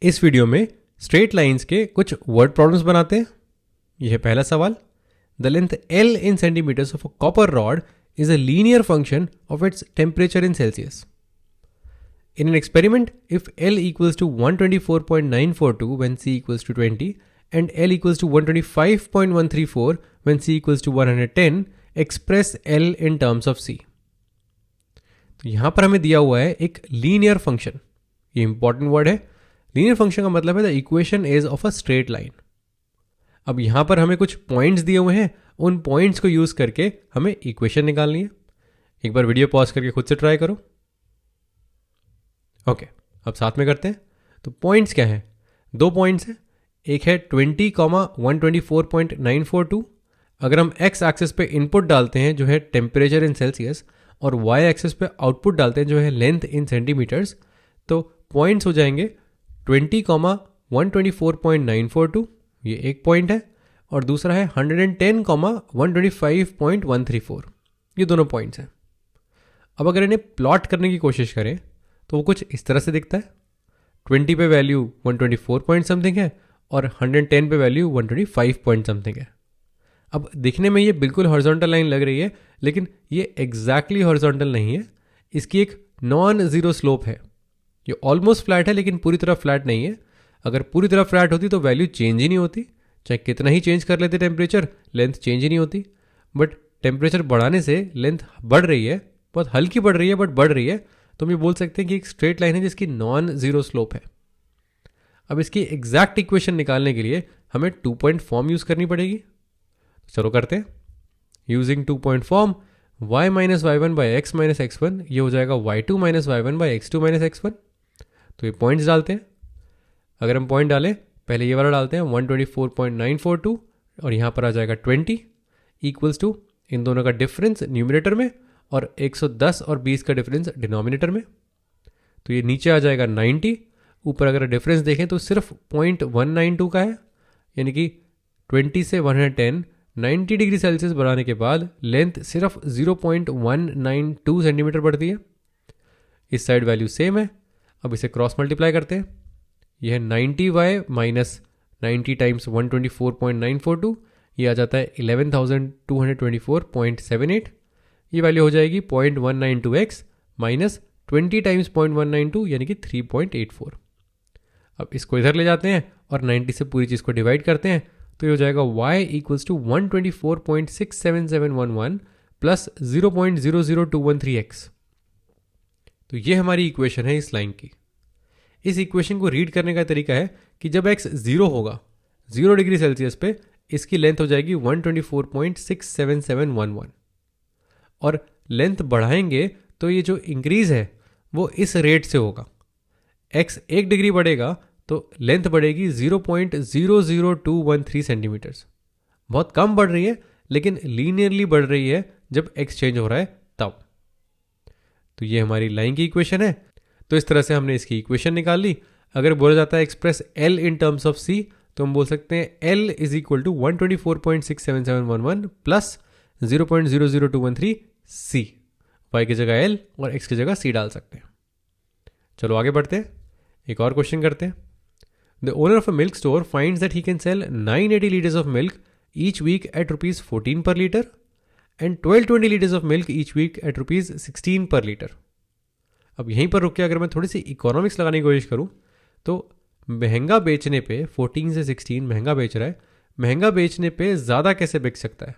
इस वीडियो में straight lines के कुछ वर्ड प्रॉब्लम्स बनाते हैं। यह है पहला सवाल। The length L in centimeters of a copper rod is a linear function of its temperature in Celsius. In an experiment, if L equals to 124.942 when C equals to 20 and L equals to 125.134 when C equals to 110, express L in terms of C. तो यहां पर हमें दिया हुआ है एक linear function. ये important word है। लीनियर फंक्शन का मतलब है the equation is of a straight line. अब यहां पर हमें कुछ पॉइंट्स दिए हुए हैं, उन पॉइंट्स को यूज करके हमें इक्वेशन निकालनी है। एक बार वीडियो पॉज करके खुद से ट्राई करो। ओके, अब साथ में करते हैं। तो पॉइंट्स क्या है? दो पॉइंट्स हैं। एक है 20,124.942। अगर हम एक्स एक्सिस पे इनपुट डालते हैं जो है टेम्परेचर इन सेल्सियस और वाई एक्सिस पे आउटपुट डालते हैं जो है लेंथ इन सेंटीमीटर्स, तो पॉइंट्स हो जाएंगे 20,124.942, ये एक पॉइंट है, और दूसरा है 110,125.134, ये दोनों पॉइंट्स हैं। अब अगर इन्हें प्लॉट करने की कोशिश करें तो वो कुछ इस तरह से दिखता है। 20 पे वैल्यू 124 पॉइंट समथिंग है और 110 पे वैल्यू 125 पॉइंट समथिंग है। अब दिखने में ये बिल्कुल हॉरिजॉन्टल लाइन लग रही है, लेकिन ये एग्जैक्टली हॉरिजॉन्टल नहीं है। इसकी एक नॉन जीरो स्लोप है। ये ऑलमोस्ट फ्लैट है लेकिन पूरी तरह फ्लैट नहीं है। अगर पूरी तरह फ्लैट होती तो वैल्यू चेंज ही नहीं होती। चाहे कितना ही चेंज कर लेते टेम्परेचर, लेंथ चेंज ही नहीं होती। बट टेम्परेचर बढ़ाने से लेंथ बढ़ रही है, बहुत हल्की बढ़ रही है बट बढ़ रही है। तो हम ये बोल सकते हैं कि एक स्ट्रेट लाइन है जिसकी नॉन जीरो स्लोप है। अब इसकी एग्जैक्ट इक्वेशन निकालने के लिए हमें 2 पॉइंट फॉर्म यूज करनी पड़ेगी। चलो करते हैं। Using 2 point form, y minus y one by x minus x one, ये हो जाएगा y2 minus y one by x two minus x one. तो ये पॉइंट्स डालते हैं। अगर हम पॉइंट डालें, पहले ये वाला डालते हैं 124.942 और यहाँ पर आ जाएगा 20 इक्वल्स टू इन दोनों का डिफरेंस न्यूमरेटर में और 110 और 20 का डिफरेंस डिनोमिनेटर में। तो ये नीचे आ जाएगा 90। ऊपर अगर डिफरेंस देखें तो सिर्फ 0.192 का है, यानी कि 20 से 110 90 डिग्री सेल्सियस बढ़ाने के बाद लेंथ सिर्फ 0.192 सेंटीमीटर बढ़ती है। इस साइड वैल्यू सेम है। अब इसे क्रॉस मल्टीप्लाई करते हैं। यह है 90y माइनस 90 टाइम्स 124.942, ये आ जाता है 11,224.78। ये वैल्यू हो जाएगी 0.192x माइनस 20 टाइम्स 0.192 यानी कि 3.84। अब इसको इधर ले जाते हैं और 90 से पूरी चीज़ को डिवाइड करते हैं, तो ये हो जाएगा y equals to 124.67711 plus 0.00213x। तो ये हमारी इक्वेशन है इस लाइन की। इस इक्वेशन को रीड करने का तरीका है कि जब x 0 होगा, 0 डिग्री सेल्सियस पे, इसकी लेंथ हो जाएगी 124.67711 और लेंथ बढ़ाएंगे तो ये जो इंक्रीज है वो इस रेट से होगा। x 1 डिग्री बढ़ेगा तो लेंथ बढ़ेगी 0.00213 सेंटीमीटर्स। बहुत कम बढ़ रही है लेकिन लीनियरली बढ़ रही है जब x चेंज हो रहा है तब। तो ये हमारी लाइन की इक्वेशन है। तो इस तरह से हमने इसकी इक्वेशन निकाल ली। अगर बोला जाता है express L in terms of C, तो हम बोल सकते हैं L is equal to 124.67711 plus 0.00213 C। y की जगह L और x की जगह C डाल सकते हैं। चलो आगे बढ़ते हैं, एक और क्वेश्चन करते हैं। The owner of a milk store finds that he can sell 980 litres of milk each week at ₹14 per litre and 1220 litres of milk each week at ₹16 per litre. अब यहीं पर रुक के अगर मैं थोड़ी सी इकोनॉमिक्स लगाने की कोशिश करूं तो महंगा बेचने पे 14 से 16 महंगा बेच रहा है, महंगा बेचने पे ज़्यादा कैसे बिक सकता है?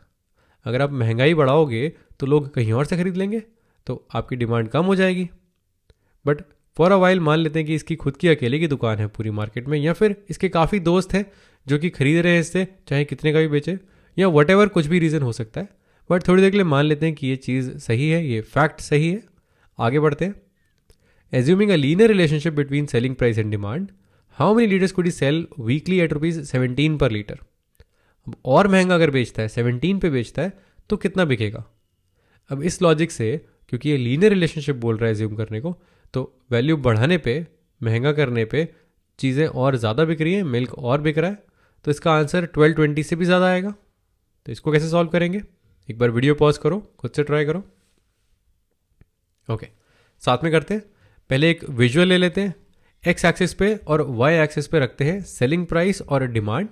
अगर आप महंगाई बढ़ाओगे तो लोग कहीं और से खरीद लेंगे, तो आपकी डिमांड कम हो जाएगी। बट फॉर अ वाइल मान लेते हैं कि इसकी खुद की अकेले की दुकान है पूरी मार्केट में, या फिर इसके काफ़ी दोस्त हैं जो कि खरीद रहे हैं इससे, चाहे कितने का भी बेचे, या वट एवर कुछ भी रीज़न हो सकता है। बट थोड़ी देर के लिए मान लेते हैं कि ये चीज़ सही है, ये फैक्ट सही है। आगे बढ़ते हैं। Assuming a linear relationship between selling price and demand, how many liters could he sell weekly at ₹17 per liter? अब और महंगा अगर बेचता है, 17 पे बेचता है, तो कितना बिकेगा? अब इस लॉजिक से, क्योंकि ये लीनियर रिलेशनशिप बोल रहा है एज्यूम करने को, तो वैल्यू बढ़ाने पे, महंगा करने पे चीज़ें और ज़्यादा बिक रही हैं, मिल्क और बिक रहा है, तो इसका आंसर 1220 से भी ज़्यादा आएगा। तो इसको कैसे सॉल्व करेंगे? एक बार वीडियो पॉज करो, खुद से ट्राई करो। ओके, साथ में करते हैं। पहले एक विजुअल ले लेते हैं। एक्स एक्सिस पे और वाई एक्सिस पे रखते हैं सेलिंग प्राइस और डिमांड।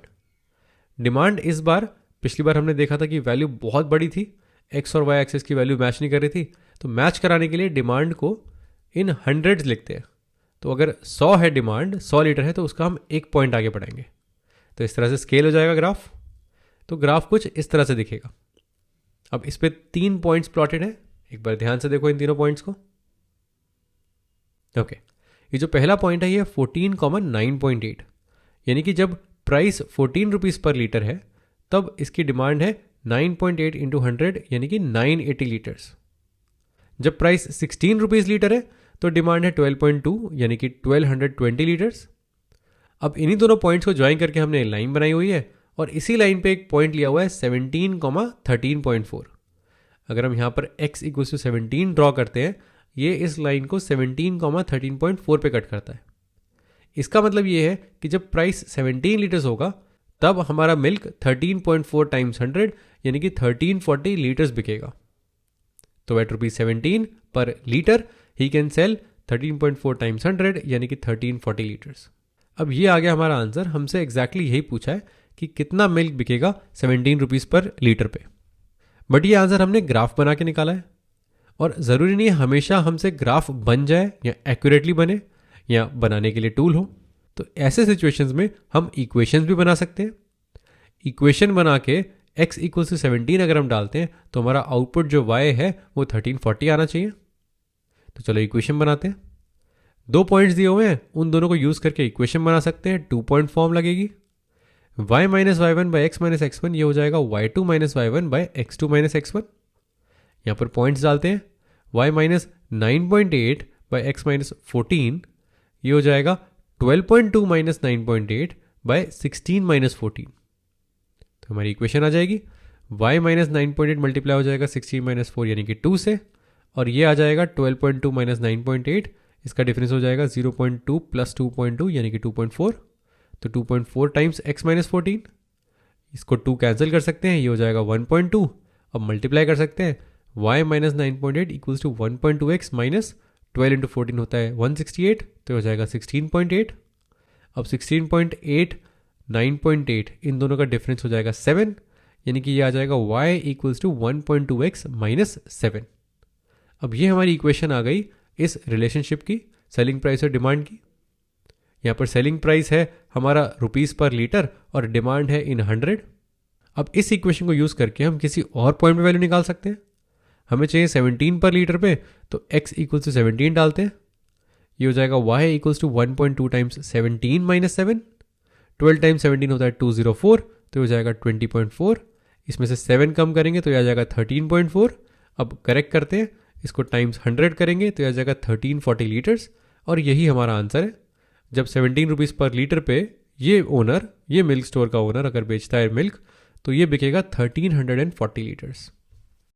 डिमांड इस बार, पिछली बार हमने देखा था कि वैल्यू बहुत बड़ी थी, एक्स और वाई एक्सिस की वैल्यू मैच नहीं कर रही थी, तो मैच कराने के लिए डिमांड को इन हंड्रेड्स लिखते हैं। तो अगर 100 है डिमांड, 100 लीटर है, तो उसका हम एक पॉइंट आगे बढ़ाएंगे। तो इस तरह से स्केल हो जाएगा ग्राफ। तो ग्राफ कुछ इस तरह से दिखेगा। अब इस पे 3 पॉइंट्स प्लॉटेड है, एक बार ध्यान से देखो इन तीनों पॉइंट्स को। ओके, ये जो पहला पॉइंट है ये 14,9.8, यानी कि जब प्राइस 14 रुपीज़ पर लीटर है तब इसकी डिमांड है 9.8 इंटू 100 यानी कि 980 लीटर्स। जब प्राइस 16 रुपीज़ लीटर है तो डिमांड है 12.2 यानी कि 1220 लीटर्स। अब इन्हीं दोनों पॉइंट्स को ज्वाइन करके हमने लाइन बनाई हुई है और इसी लाइन पे एक पॉइंट लिया हुआ है 17,13.4। अगर हम यहाँ पर x इक्वल टू 17 ड्रॉ करते हैं, ये इस लाइन को 17,13.4 पे कट करता है। इसका मतलब ये है कि जब प्राइस 17 लीटर्स होगा तब हमारा मिल्क 13.4 टाइम्स 100 यानी कि 1340 लीटर्स बिकेगा। तो एट ₹17 पर litre he can cell 13.4 times 100 यानी कि 1340 लीटर्स। अब ये आ गया हमारा आंसर। हमसे एग्जैक्टली यही पूछा है कि कितना मिल्क बिकेगा 17 रुपीज़ पर लीटर पे। बट ये आंसर हमने ग्राफ बना के निकाला है, और ज़रूरी नहीं है हमेशा हमसे ग्राफ बन जाए या एक्यूरेटली बने या बनाने के लिए टूल हो। तो ऐसे सिचुएशंस में हम इक्वेशंस भी बना सकते हैं। इक्वेशन बना के x इक्वल टू 17 अगर हम डालते हैं तो हमारा आउटपुट जो y है वो 1340 आना चाहिए। तो चलो इक्वेशन बनाते हैं। 2 पॉइंट्स दिए हुए हैं, उन दोनों को यूज़ करके इक्वेशन बना सकते हैं। 2 पॉइंट फॉर्म लगेगी। y minus y1 by x minus x1 ये हो जाएगा y2 minus y1 by x2 minus x1। यहाँ पर पॉइंट्स डालते हैं। y minus 9.8 by x minus 14 ये हो जाएगा 12.2 माइनस 9.8 बाई 16 माइनस 14। तो हमारी इक्वेशन आ जाएगी y माइनस 9.8 मल्टीप्लाई हो जाएगा 16 माइनस 4 यानी कि 2 से, और ये आ जाएगा 12.2 माइनस 9.8, इसका डिफरेंस हो जाएगा 0.2 प्लस 2.2 यानी कि 2.4। तो 2.4 टाइम्स x माइनस 14, इसको 2 कैंसिल कर सकते हैं, ये हो जाएगा 1.2। अब मल्टीप्लाई कर सकते हैं, y minus 9.8 equals to 1.2x minus 12 into 14 होता है 168, तो हो जाएगा 16.8। अब 16.8 9.8 इन दोनों का डिफरेंस हो जाएगा 7, यानी कि ये आ जाएगा y equals to 1.2x minus 7। अब ये हमारी इक्वेशन आ गई इस रिलेशनशिप की, सेलिंग प्राइस और डिमांड की। यहाँ पर सेलिंग प्राइस है हमारा रुपीस पर लीटर और डिमांड है इन 100। अब इस इक्वेशन को यूज़ करके हम किसी और पॉइंट पे वैल्यू निकाल सकते हैं। हमें चाहिए 17 पर लीटर पे, तो x इक्वल्स टू 17 डालते हैं, ये हो जाएगा y equals to 1.2 times 17 minus 7। 12 times 17 होता है 204, तो हो जाएगा 20.4। इसमें से 7 कम करेंगे तो यह आ जाएगा 13.4। अब करेक्ट करते हैं, इसको टाइम्स 100 करेंगे तो यह आ जाएगा 1340 लीटर्स, और यही हमारा आंसर है। जब 17 रुपीज़ पर लीटर पे ये मिल्क स्टोर का ओनर अगर बेचता है मिल्क, तो ये बिकेगा 1340 लीटर्स।